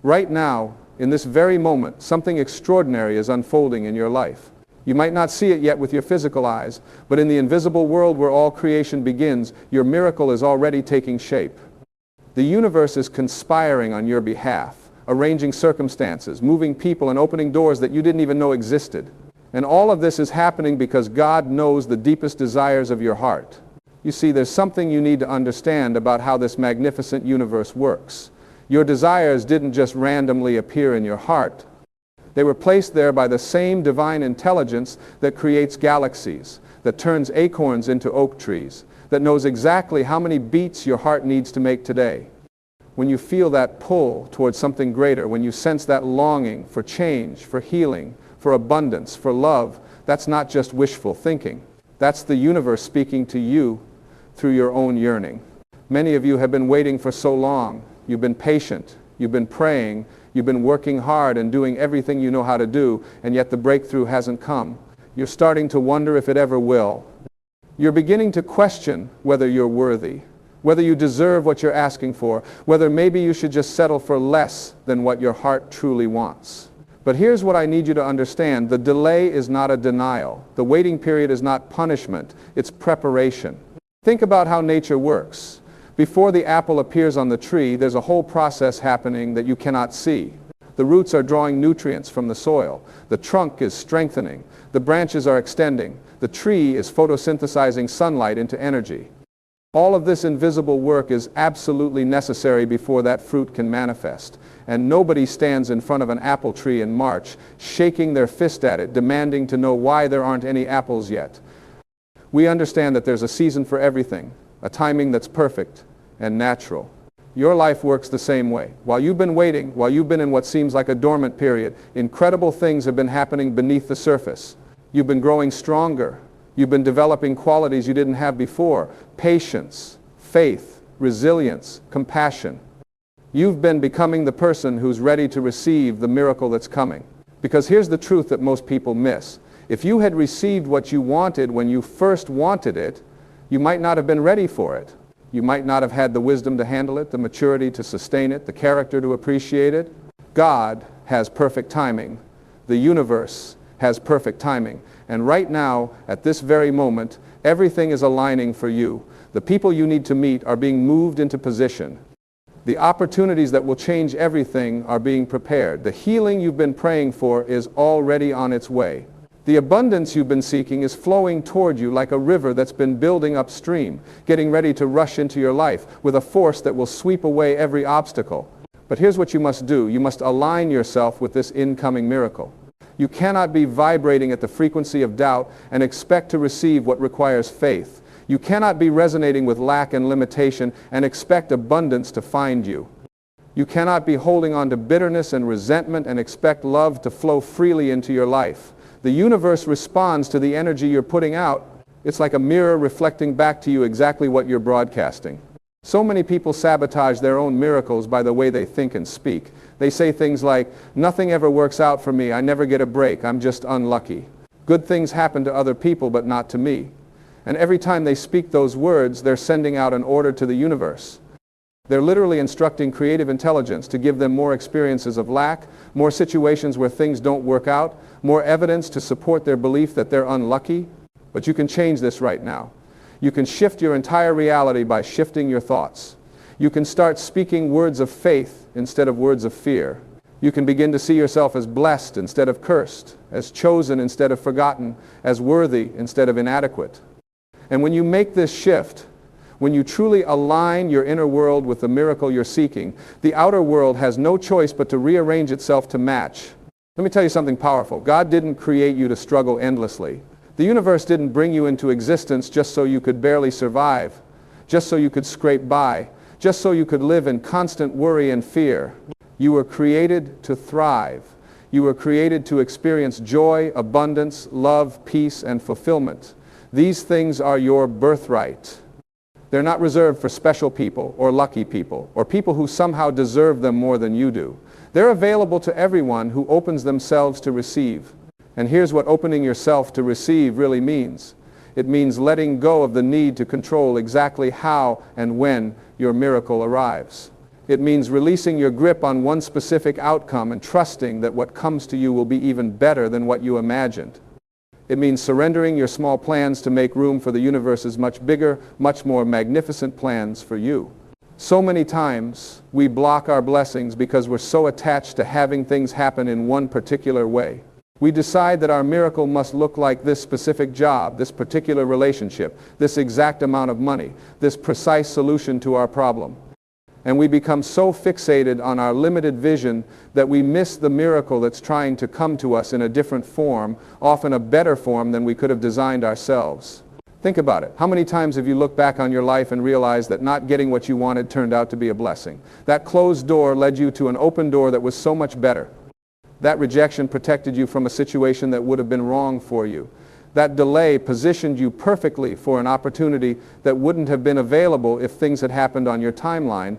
Right now, in this very moment, something extraordinary is unfolding in your life. You might not see it yet with your physical eyes, but in the invisible world where all creation begins, your miracle is already taking shape. The universe is conspiring on your behalf, arranging circumstances, moving people, and opening doors that you didn't even know existed. And all of this is happening because God knows the deepest desires of your heart. You see, there's something you need to understand about how this magnificent universe works. Your desires didn't just randomly appear in your heart. They were placed there by the same divine intelligence that creates galaxies, that turns acorns into oak trees, that knows exactly how many beats your heart needs to make today. When you feel that pull towards something greater, when you sense that longing for change, for healing, for abundance, for love, that's not just wishful thinking. That's the universe speaking to you through your own yearning. Many of you have been waiting for so long. You've been patient. You've been praying. You've been working hard and doing everything you know how to do, and yet the breakthrough hasn't come. You're starting to wonder if it ever will. You're beginning to question whether you're worthy, whether you deserve what you're asking for, whether maybe you should just settle for less than what your heart truly wants. But here's what I need you to understand. The delay is not a denial. The waiting period is not punishment. It's preparation. Think about how nature works. Before the apple appears on the tree, there's a whole process happening that you cannot see. The roots are drawing nutrients from the soil. The trunk is strengthening. The branches are extending. The tree is photosynthesizing sunlight into energy. All of this invisible work is absolutely necessary before that fruit can manifest. And nobody stands in front of an apple tree in March, shaking their fist at it, demanding to know why there aren't any apples yet. We understand that there's a season for everything, a timing that's perfect and natural. Your life works the same way. While you've been waiting, while you've been in what seems like a dormant period, incredible things have been happening beneath the surface. You've been growing stronger. You've been developing qualities you didn't have before: patience, faith, resilience, compassion. You've been becoming the person who's ready to receive the miracle that's coming. Because here's the truth that most people miss. If you had received what you wanted when you first wanted it, you might not have been ready for it. You might not have had the wisdom to handle it, the maturity to sustain it, the character to appreciate it. God has perfect timing. The universe has perfect timing. And right now, at this very moment, everything is aligning for you. The people you need to meet are being moved into position. The opportunities that will change everything are being prepared. The healing you've been praying for is already on its way. The abundance you've been seeking is flowing toward you like a river that's been building upstream, getting ready to rush into your life with a force that will sweep away every obstacle. But here's what you must do. You must align yourself with this incoming miracle. You cannot be vibrating at the frequency of doubt and expect to receive what requires faith. You cannot be resonating with lack and limitation and expect abundance to find you. You cannot be holding on to bitterness and resentment and expect love to flow freely into your life. The universe responds to the energy you're putting out. It's like a mirror reflecting back to you exactly what you're broadcasting. So many people sabotage their own miracles by the way they think and speak. They say things like, "Nothing ever works out for me. I never get a break. I'm just unlucky. Good things happen to other people, but not to me." And every time they speak those words, they're sending out an order to the universe. They're literally instructing creative intelligence to give them more experiences of lack, more situations where things don't work out, more evidence to support their belief that they're unlucky. But you can change this right now. You can shift your entire reality by shifting your thoughts. You can start speaking words of faith instead of words of fear. You can begin to see yourself as blessed instead of cursed, as chosen instead of forgotten, as worthy instead of inadequate. And when you make this shift, when you truly align your inner world with the miracle you're seeking, the outer world has no choice but to rearrange itself to match. Let me tell you something powerful. God didn't create you to struggle endlessly. The universe didn't bring you into existence just so you could barely survive, just so you could scrape by, just so you could live in constant worry and fear. You were created to thrive. You were created to experience joy, abundance, love, peace, and fulfillment. These things are your birthright. They're not reserved for special people or lucky people or people who somehow deserve them more than you do. They're available to everyone who opens themselves to receive. And here's what opening yourself to receive really means. It means letting go of the need to control exactly how and when your miracle arrives. It means releasing your grip on one specific outcome and trusting that what comes to you will be even better than what you imagined. It means surrendering your small plans to make room for the universe's much bigger, much more magnificent plans for you. So many times we block our blessings because we're so attached to having things happen in one particular way. We decide that our miracle must look like this specific job, this particular relationship, this exact amount of money, this precise solution to our problem. And we become so fixated on our limited vision that we miss the miracle that's trying to come to us in a different form, often a better form than we could have designed ourselves. Think about it. How many times have you looked back on your life and realized that not getting what you wanted turned out to be a blessing? That closed door led you to an open door that was so much better. That rejection protected you from a situation that would have been wrong for you. That delay positioned you perfectly for an opportunity that wouldn't have been available if things had happened on your timeline.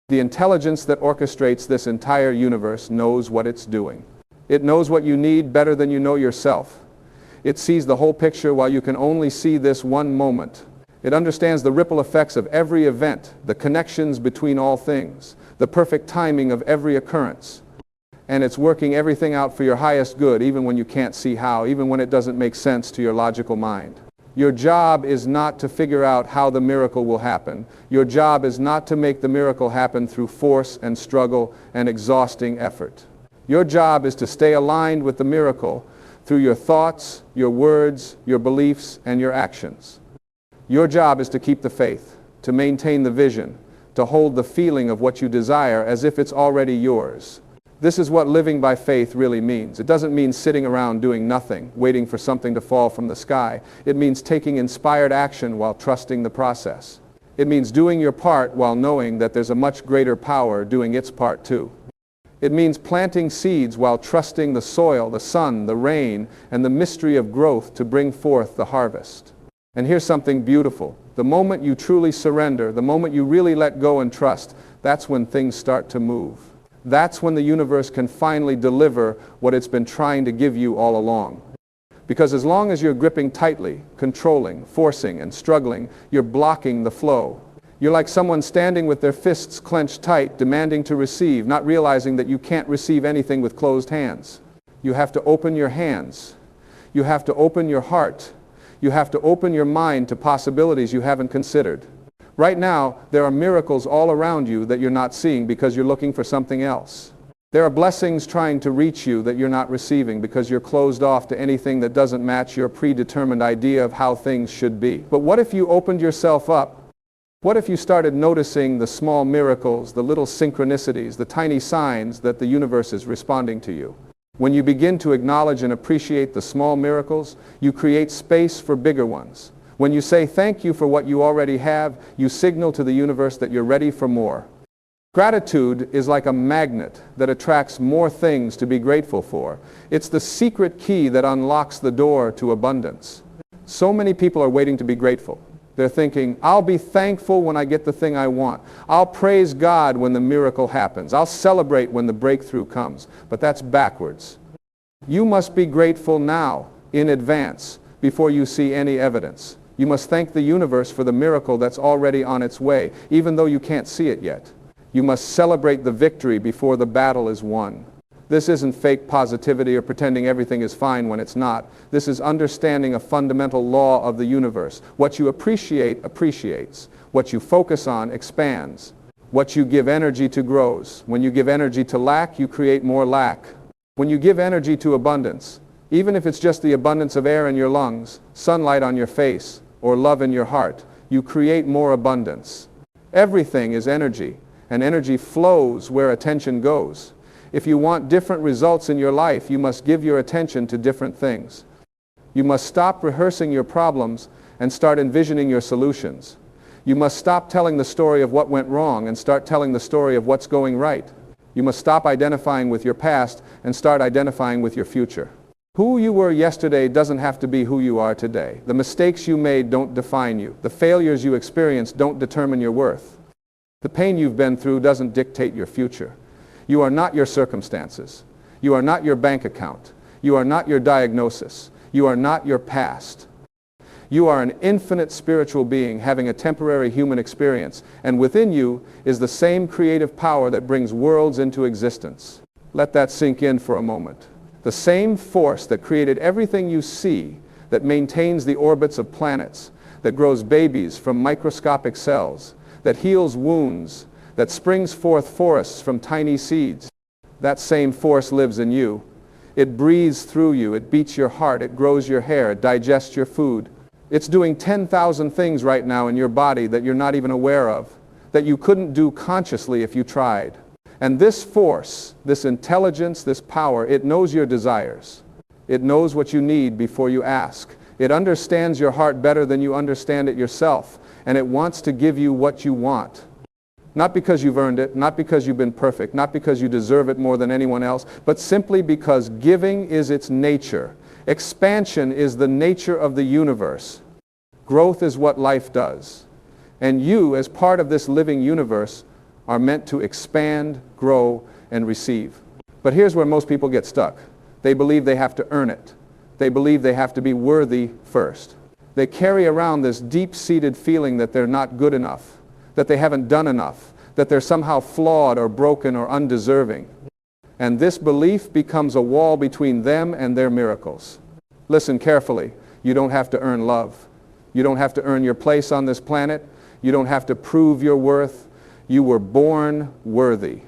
The intelligence that orchestrates this entire universe knows what it's doing. It knows what you need better than you know yourself. It sees the whole picture while you can only see this one moment. It understands the ripple effects of every event, the connections between all things, the perfect timing of every occurrence. And it's working everything out for your highest good, even when you can't see how, even when it doesn't make sense to your logical mind. Your job is not to figure out how the miracle will happen. Your job is not to make the miracle happen through force and struggle and exhausting effort. Your job is to stay aligned with the miracle through your thoughts, your words, your beliefs, and your actions. Your job is to keep the faith, to maintain the vision, to hold the feeling of what you desire as if it's already yours. This is what living by faith really means. It doesn't mean sitting around doing nothing, waiting for something to fall from the sky. It means taking inspired action while trusting the process. It means doing your part while knowing that there's a much greater power doing its part too. It means planting seeds while trusting the soil, the sun, the rain, and the mystery of growth to bring forth the harvest. And here's something beautiful. The moment you truly surrender, the moment you really let go and trust, that's when things start to move. That's when the universe can finally deliver what it's been trying to give you all along. Because as long as you're gripping tightly, controlling, forcing, and struggling, you're blocking the flow. You're like someone standing with their fists clenched tight, demanding to receive, not realizing that you can't receive anything with closed hands. You have to open your hands. You have to open your heart. You have to open your mind to possibilities you haven't considered. Right now, there are miracles all around you that you're not seeing because you're looking for something else. There are blessings trying to reach you that you're not receiving because you're closed off to anything that doesn't match your predetermined idea of how things should be. But what if you opened yourself up? What if you started noticing the small miracles, the little synchronicities, the tiny signs that the universe is responding to you? When you begin to acknowledge and appreciate the small miracles, you create space for bigger ones. When you say thank you for what you already have, you signal to the universe that you're ready for more. Gratitude is like a magnet that attracts more things to be grateful for. It's the secret key that unlocks the door to abundance. So many people are waiting to be grateful. They're thinking, I'll be thankful when I get the thing I want. I'll praise God when the miracle happens. I'll celebrate when the breakthrough comes. But that's backwards. You must be grateful now, in advance, before you see any evidence. You must thank the universe for the miracle that's already on its way, even though you can't see it yet. You must celebrate the victory before the battle is won. This isn't fake positivity or pretending everything is fine when it's not. This is understanding a fundamental law of the universe. What you appreciate appreciates. What you focus on expands. What you give energy to grows. When you give energy to lack, you create more lack. When you give energy to abundance, even if it's just the abundance of air in your lungs, sunlight on your face, or love in your heart, you create more abundance. Everything is energy, and energy flows where attention goes. If you want different results in your life, you must give your attention to different things. You must stop rehearsing your problems and start envisioning your solutions. You must stop telling the story of what went wrong and start telling the story of what's going right. You must stop identifying with your past and start identifying with your future. Who you were yesterday doesn't have to be who you are today. The mistakes you made don't define you. The failures you experienced don't determine your worth. The pain you've been through doesn't dictate your future. You are not your circumstances. You are not your bank account. You are not your diagnosis. You are not your past. You are an infinite spiritual being having a temporary human experience, and within you is the same creative power that brings worlds into existence. Let that sink in for a moment. The same force that created everything you see, that maintains the orbits of planets, that grows babies from microscopic cells, that heals wounds, that springs forth forests from tiny seeds. That same force lives in you. It breathes through you, it beats your heart, it grows your hair, it digests your food. It's doing 10,000 things right now in your body that you're not even aware of, that you couldn't do consciously if you tried. And this force, this intelligence, this power, it knows your desires. It knows what you need before you ask. It understands your heart better than you understand it yourself, and it wants to give you what you want. Not because you've earned it, not because you've been perfect, not because you deserve it more than anyone else, but simply because giving is its nature. Expansion is the nature of the universe. Growth is what life does. And you, as part of this living universe, are meant to expand, grow, and receive. But here's where most people get stuck. They believe they have to earn it. They believe they have to be worthy first. They carry around this deep-seated feeling that they're not good enough, that they haven't done enough, that they're somehow flawed or broken or undeserving. And this belief becomes a wall between them and their miracles. Listen carefully. You don't have to earn love. You don't have to earn your place on this planet. You don't have to prove your worth. You were born worthy.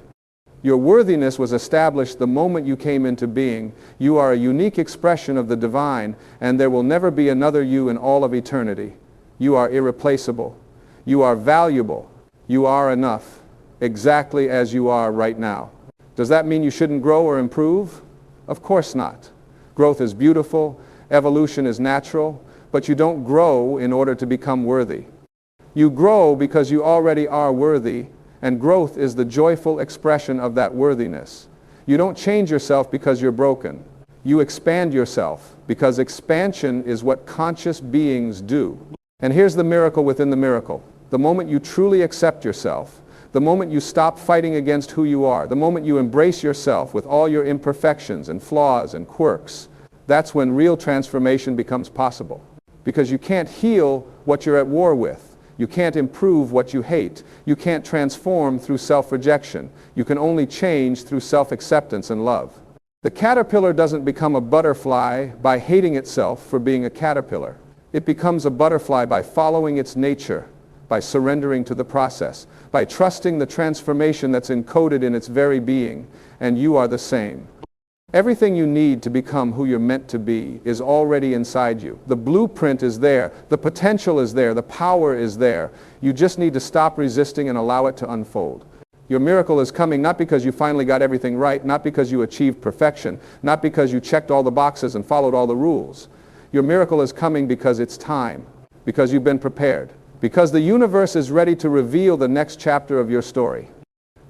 Your worthiness was established the moment you came into being. You are a unique expression of the divine, and there will never be another you in all of eternity. You are irreplaceable. You are valuable. You are enough, exactly as you are right now. Does that mean you shouldn't grow or improve? Of course not. Growth is beautiful, evolution is natural, but you don't grow in order to become worthy. You grow because you already are worthy, and growth is the joyful expression of that worthiness. You don't change yourself because you're broken. You expand yourself because expansion is what conscious beings do. And here's the miracle within the miracle. The moment you truly accept yourself, the moment you stop fighting against who you are, the moment you embrace yourself with all your imperfections and flaws and quirks, that's when real transformation becomes possible. Because you can't heal what you're at war with. You can't improve what you hate. You can't transform through self-rejection. You can only change through self-acceptance and love. The caterpillar doesn't become a butterfly by hating itself for being a caterpillar. It becomes a butterfly by following its nature, by surrendering to the process, by trusting the transformation that's encoded in its very being, and you are the same. Everything you need to become who you're meant to be is already inside you. The blueprint is there, the potential is there, the power is there. You just need to stop resisting and allow it to unfold. Your miracle is coming not because you finally got everything right, not because you achieved perfection, not because you checked all the boxes and followed all the rules. Your miracle is coming because it's time, because you've been prepared, because the universe is ready to reveal the next chapter of your story,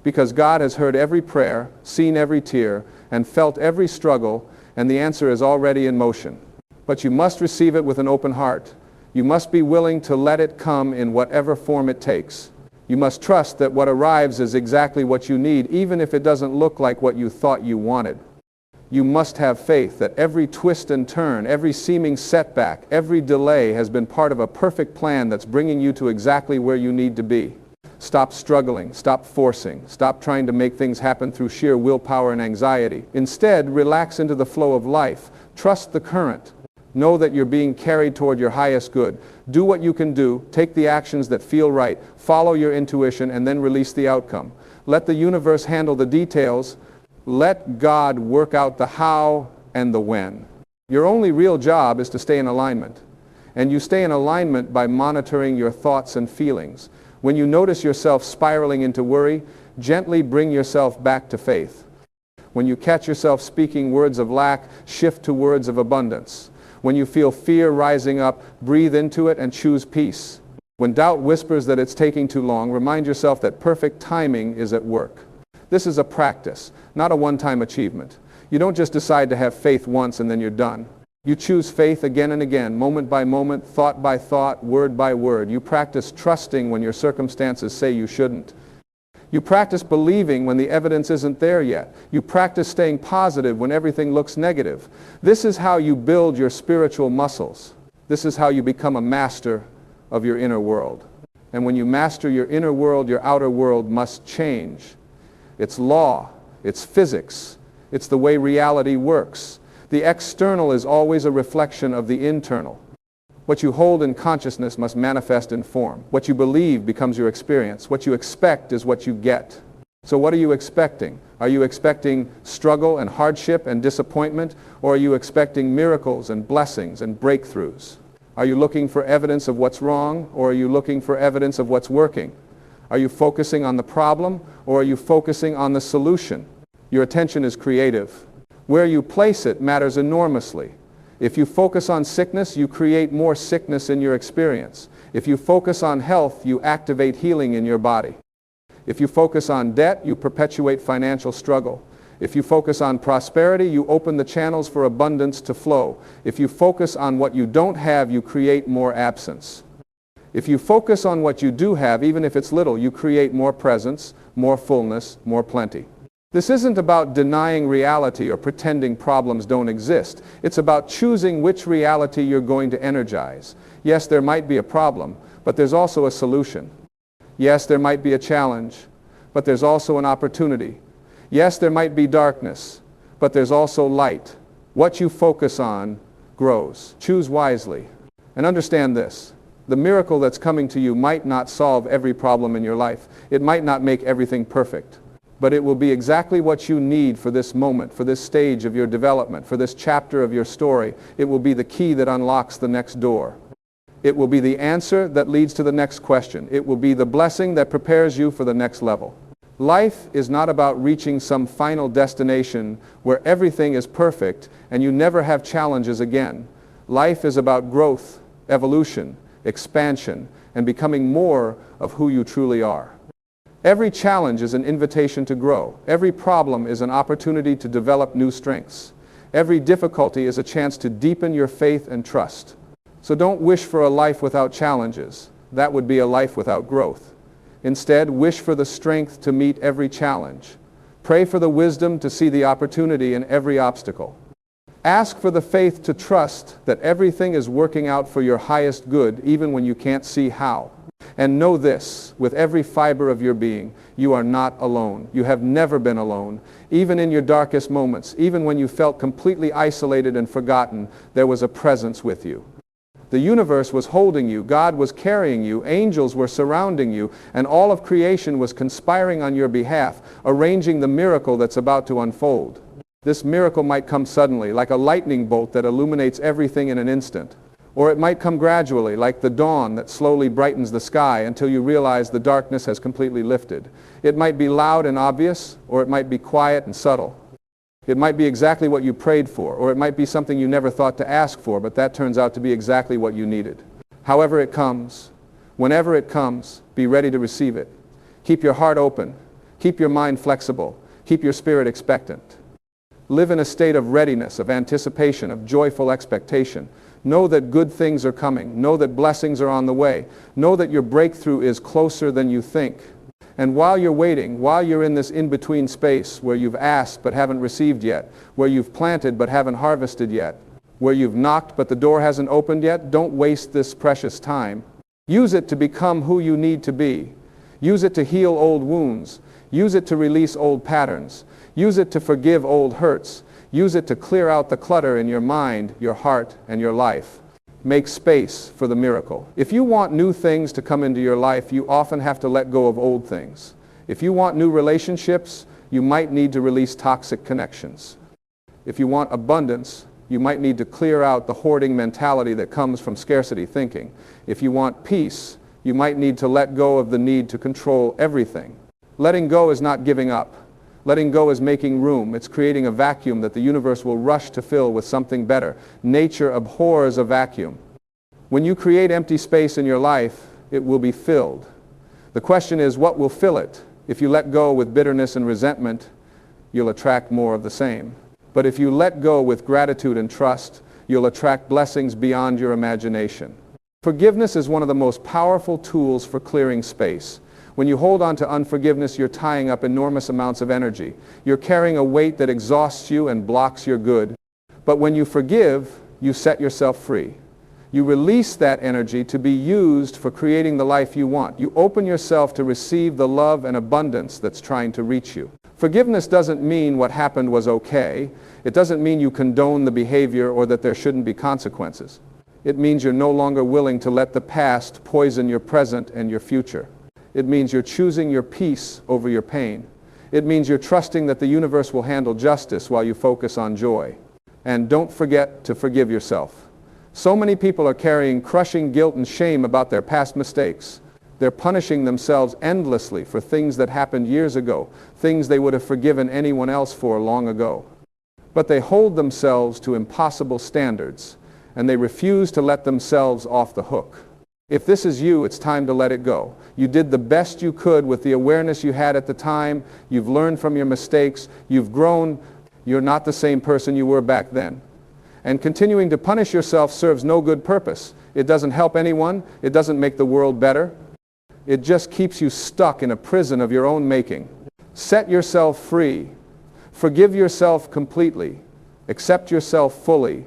because God has heard every prayer, seen every tear, and felt every struggle, and the answer is already in motion. But you must receive it with an open heart. You must be willing to let it come in whatever form it takes. You must trust that what arrives is exactly what you need, even if it doesn't look like what you thought you wanted. You must have faith that every twist and turn, every seeming setback, every delay has been part of a perfect plan that's bringing you to exactly where you need to be. Stop struggling, stop forcing, stop trying to make things happen through sheer willpower and anxiety. Instead, relax into the flow of life. Trust the current. Know that you're being carried toward your highest good. Do what you can do, take the actions that feel right, follow your intuition, and then release the outcome. Let the universe handle the details. Let God work out the how and the when. Your only real job is to stay in alignment. And you stay in alignment by monitoring your thoughts and feelings. When you notice yourself spiraling into worry, gently bring yourself back to faith. When you catch yourself speaking words of lack, shift to words of abundance. When you feel fear rising up, breathe into it and choose peace. When doubt whispers that it's taking too long, remind yourself that perfect timing is at work. This is a practice, not a one-time achievement. You don't just decide to have faith once and then you're done. You choose faith again and again, moment by moment, thought by thought, word by word. You practice trusting when your circumstances say you shouldn't. You practice believing when the evidence isn't there yet. You practice staying positive when everything looks negative. This is how you build your spiritual muscles. This is how you become a master of your inner world. And when you master your inner world, your outer world must change. It's law, it's physics, it's the way reality works. The external is always a reflection of the internal. What you hold in consciousness must manifest in form. What you believe becomes your experience. What you expect is what you get. So what are you expecting? Are you expecting struggle and hardship and disappointment, or are you expecting miracles and blessings and breakthroughs? Are you looking for evidence of what's wrong, or are you looking for evidence of what's working? Are you focusing on the problem, or are you focusing on the solution? Your attention is creative. Where you place it matters enormously. If you focus on sickness, you create more sickness in your experience. If you focus on health, you activate healing in your body. If you focus on debt, you perpetuate financial struggle. If you focus on prosperity, you open the channels for abundance to flow. If you focus on what you don't have, you create more absence. If you focus on what you do have, even if it's little, you create more presence, more fullness, more plenty. This isn't about denying reality or pretending problems don't exist. It's about choosing which reality you're going to energize. Yes, there might be a problem, but there's also a solution. Yes, there might be a challenge, but there's also an opportunity. Yes, there might be darkness, but there's also light. What you focus on grows. Choose wisely. And understand this. The miracle that's coming to you might not solve every problem in your life. It might not make everything perfect. But it will be exactly what you need for this moment, for this stage of your development, for this chapter of your story. It will be the key that unlocks the next door. It will be the answer that leads to the next question. It will be the blessing that prepares you for the next level. Life is not about reaching some final destination where everything is perfect and you never have challenges again. Life is about growth, evolution, expansion, and becoming more of who you truly are. Every challenge is an invitation to grow. Every problem is an opportunity to develop new strengths. Every difficulty is a chance to deepen your faith and trust. So don't wish for a life without challenges. That would be a life without growth. Instead, wish for the strength to meet every challenge. Pray for the wisdom to see the opportunity in every obstacle. Ask for the faith to trust that everything is working out for your highest good, even when you can't see how. And know this, with every fiber of your being, you are not alone. You have never been alone. Even in your darkest moments, even when you felt completely isolated and forgotten, there was a presence with you. The universe was holding you, God was carrying you, angels were surrounding you, and all of creation was conspiring on your behalf, arranging the miracle that's about to unfold. This miracle might come suddenly, like a lightning bolt that illuminates everything in an instant. Or it might come gradually, like the dawn that slowly brightens the sky until you realize the darkness has completely lifted. It might be loud and obvious, or it might be quiet and subtle. It might be exactly what you prayed for, or it might be something you never thought to ask for, but that turns out to be exactly what you needed. However it comes, whenever it comes, be ready to receive it. Keep your heart open. Keep your mind flexible. Keep your spirit expectant. Live in a state of readiness, of anticipation, of joyful expectation. Know that good things are coming. Know that blessings are on the way. Know that your breakthrough is closer than you think. And while you're waiting, while you're in this in-between space where you've asked but haven't received yet, where you've planted but haven't harvested yet, where you've knocked but the door hasn't opened yet, don't waste this precious time. Use it to become who you need to be. Use it to heal old wounds. Use it to release old patterns. Use it to forgive old hurts. Use it to clear out the clutter in your mind, your heart, and your life. Make space for the miracle. If you want new things to come into your life, you often have to let go of old things. If you want new relationships, you might need to release toxic connections. If you want abundance, you might need to clear out the hoarding mentality that comes from scarcity thinking. If you want peace, you might need to let go of the need to control everything. Letting go is not giving up. Letting go is making room. It's creating a vacuum that the universe will rush to fill with something better. Nature abhors a vacuum. When you create empty space in your life, it will be filled. The question is, what will fill it? If you let go with bitterness and resentment, you'll attract more of the same. But if you let go with gratitude and trust, you'll attract blessings beyond your imagination. Forgiveness is one of the most powerful tools for clearing space. When you hold on to unforgiveness, you're tying up enormous amounts of energy. You're carrying a weight that exhausts you and blocks your good. But when you forgive, you set yourself free. You release that energy to be used for creating the life you want. You open yourself to receive the love and abundance that's trying to reach you. Forgiveness doesn't mean what happened was okay. It doesn't mean you condone the behavior or that there shouldn't be consequences. It means you're no longer willing to let the past poison your present and your future. It means you're choosing your peace over your pain. It means you're trusting that the universe will handle justice while you focus on joy. And don't forget to forgive yourself. So many people are carrying crushing guilt and shame about their past mistakes. They're punishing themselves endlessly for things that happened years ago, things they would have forgiven anyone else for long ago. But they hold themselves to impossible standards, and they refuse to let themselves off the hook. If this is you, it's time to let it go. You did the best you could with the awareness you had at the time. You've learned from your mistakes. You've grown. You're not the same person you were back then. And continuing to punish yourself serves no good purpose. It doesn't help anyone. It doesn't make the world better. It just keeps you stuck in a prison of your own making. Set yourself free. Forgive yourself completely. Accept yourself fully.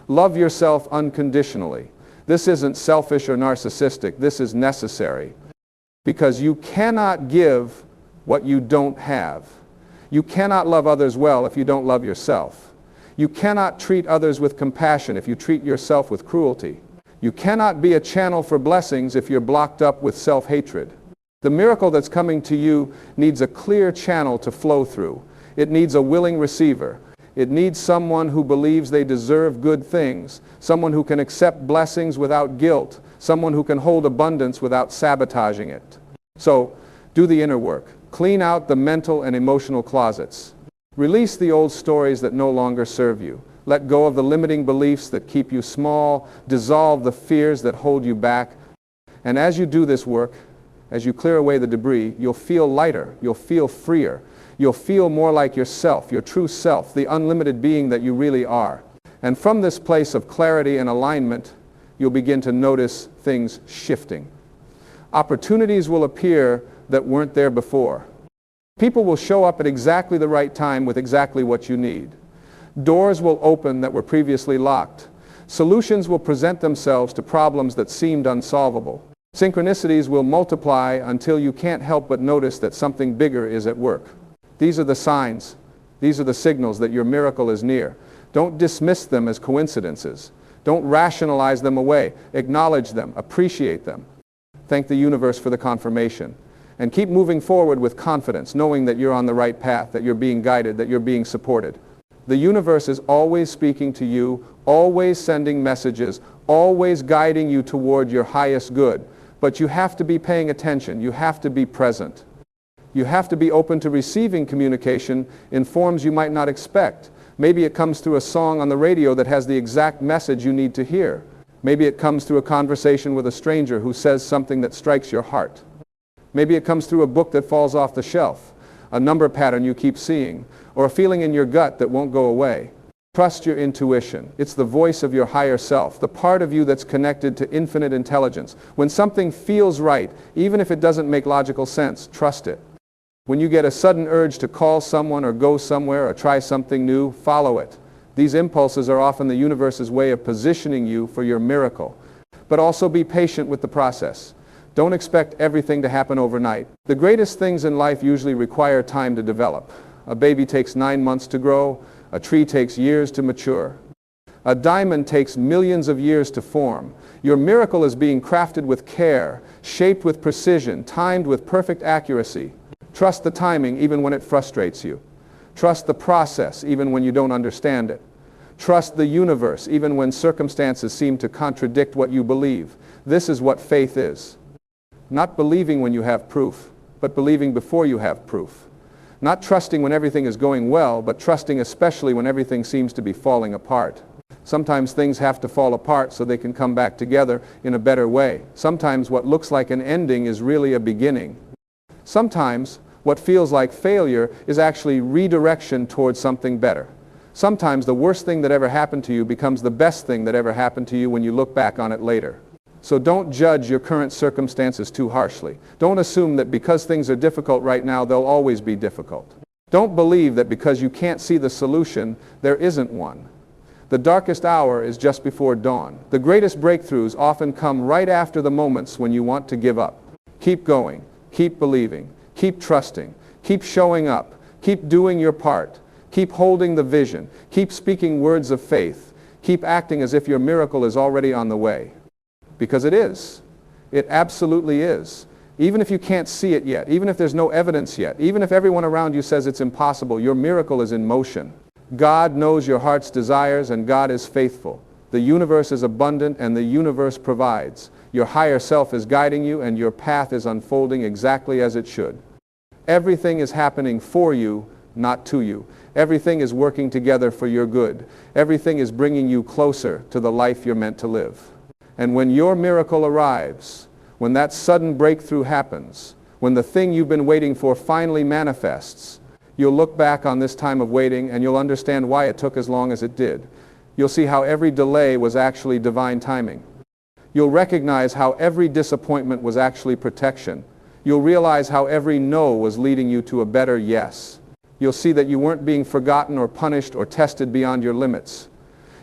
Love yourself unconditionally. This isn't selfish or narcissistic. This is necessary. Because you cannot give what you don't have. You cannot love others well if you don't love yourself. You cannot treat others with compassion if you treat yourself with cruelty. You cannot be a channel for blessings if you're blocked up with self-hatred. The miracle that's coming to you needs a clear channel to flow through. It needs a willing receiver. It needs someone who believes they deserve good things, someone who can accept blessings without guilt, someone who can hold abundance without sabotaging it. So, do the inner work. Clean out the mental and emotional closets. Release the old stories that no longer serve you. Let go of the limiting beliefs that keep you small. Dissolve the fears that hold you back. And as you do this work, as you clear away the debris, you'll feel lighter. You'll feel freer. You'll feel more like yourself, your true self, the unlimited being that you really are. And from this place of clarity and alignment, you'll begin to notice things shifting. Opportunities will appear that weren't there before. People will show up at exactly the right time with exactly what you need. Doors will open that were previously locked. Solutions will present themselves to problems that seemed unsolvable. Synchronicities will multiply until you can't help but notice that something bigger is at work. These are the signs. These are the signals that your miracle is near. Don't dismiss them as coincidences. Don't rationalize them away. Acknowledge them. Appreciate them. Thank the universe for the confirmation. And keep moving forward with confidence, knowing that you're on the right path, that you're being guided, that you're being supported. The universe is always speaking to you, always sending messages, always guiding you toward your highest good. But you have to be paying attention. You have to be present. You have to be open to receiving communication in forms you might not expect. Maybe it comes through a song on the radio that has the exact message you need to hear. Maybe it comes through a conversation with a stranger who says something that strikes your heart. Maybe it comes through a book that falls off the shelf, a number pattern you keep seeing, or a feeling in your gut that won't go away. Trust your intuition. It's the voice of your higher self, the part of you that's connected to infinite intelligence. When something feels right, even if it doesn't make logical sense, trust it. When you get a sudden urge to call someone or go somewhere or try something new, follow it. These impulses are often the universe's way of positioning you for your miracle. But also be patient with the process. Don't expect everything to happen overnight. The greatest things in life usually require time to develop. A baby takes 9 months to grow. A tree takes years to mature. A diamond takes millions of years to form. Your miracle is being crafted with care, shaped with precision, timed with perfect accuracy. Trust the timing even when it frustrates you. Trust the process even when you don't understand it. Trust the universe even when circumstances seem to contradict what you believe. This is what faith is. Not believing when you have proof, but believing before you have proof. Not trusting when everything is going well, but trusting especially when everything seems to be falling apart. Sometimes things have to fall apart so they can come back together in a better way. Sometimes what looks like an ending is really a beginning. Sometimes what feels like failure is actually redirection towards something better. Sometimes the worst thing that ever happened to you becomes the best thing that ever happened to you when you look back on it later. So don't judge your current circumstances too harshly. Don't assume that because things are difficult right now, they'll always be difficult. Don't believe that because you can't see the solution, there isn't one. The darkest hour is just before dawn. The greatest breakthroughs often come right after the moments when you want to give up. Keep going. Keep believing. Keep trusting. Keep showing up. Keep doing your part. Keep holding the vision. Keep speaking words of faith. Keep acting as if your miracle is already on the way. Because it is. It absolutely is. Even if you can't see it yet, even if there's no evidence yet, even if everyone around you says it's impossible, your miracle is in motion. God knows your heart's desires, and God is faithful. The universe is abundant, and the universe provides. Your higher self is guiding you, and your path is unfolding exactly as it should. Everything is happening for you, not to you. Everything is working together for your good. Everything is bringing you closer to the life you're meant to live. And when your miracle arrives, when that sudden breakthrough happens, when the thing you've been waiting for finally manifests, you'll look back on this time of waiting and you'll understand why it took as long as it did. You'll see how every delay was actually divine timing. You'll recognize how every disappointment was actually protection. You'll realize how every no was leading you to a better yes. You'll see that you weren't being forgotten or punished or tested beyond your limits.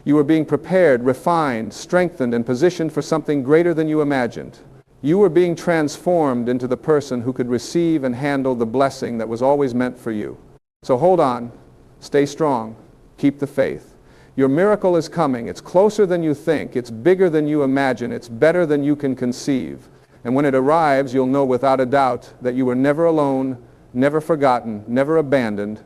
You were being prepared, refined, strengthened, and positioned for something greater than you imagined. You were being transformed into the person who could receive and handle the blessing that was always meant for you. So hold on, stay strong, keep the faith. Your miracle is coming. It's closer than you think. It's bigger than you imagine. It's better than you can conceive. And when it arrives, you'll know without a doubt that you were never alone, never forgotten, never abandoned.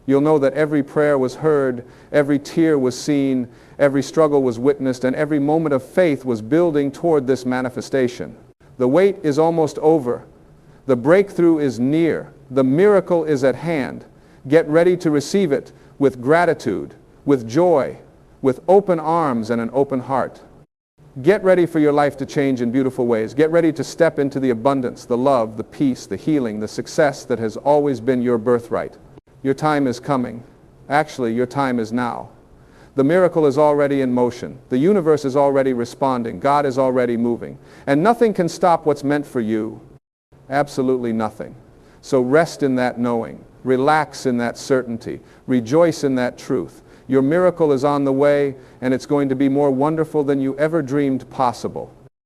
You'll know that every prayer was heard, every tear was seen, every struggle was witnessed, and every moment of faith was building toward this manifestation. The wait is almost over. The breakthrough is near. The miracle is at hand. Get ready to receive it with gratitude, with joy, with open arms and an open heart. Get ready for your life to change in beautiful ways. Get ready to step into the abundance, the love, the peace, the healing, the success that has always been your birthright. Your time is coming. Actually, your time is now. The miracle is already in motion. The universe is already responding. God is already moving. And nothing can stop what's meant for you. Absolutely nothing. So rest in that knowing. Relax in that certainty. Rejoice in that truth. Your miracle is on the way, and it's going to be more wonderful than you ever dreamed possible.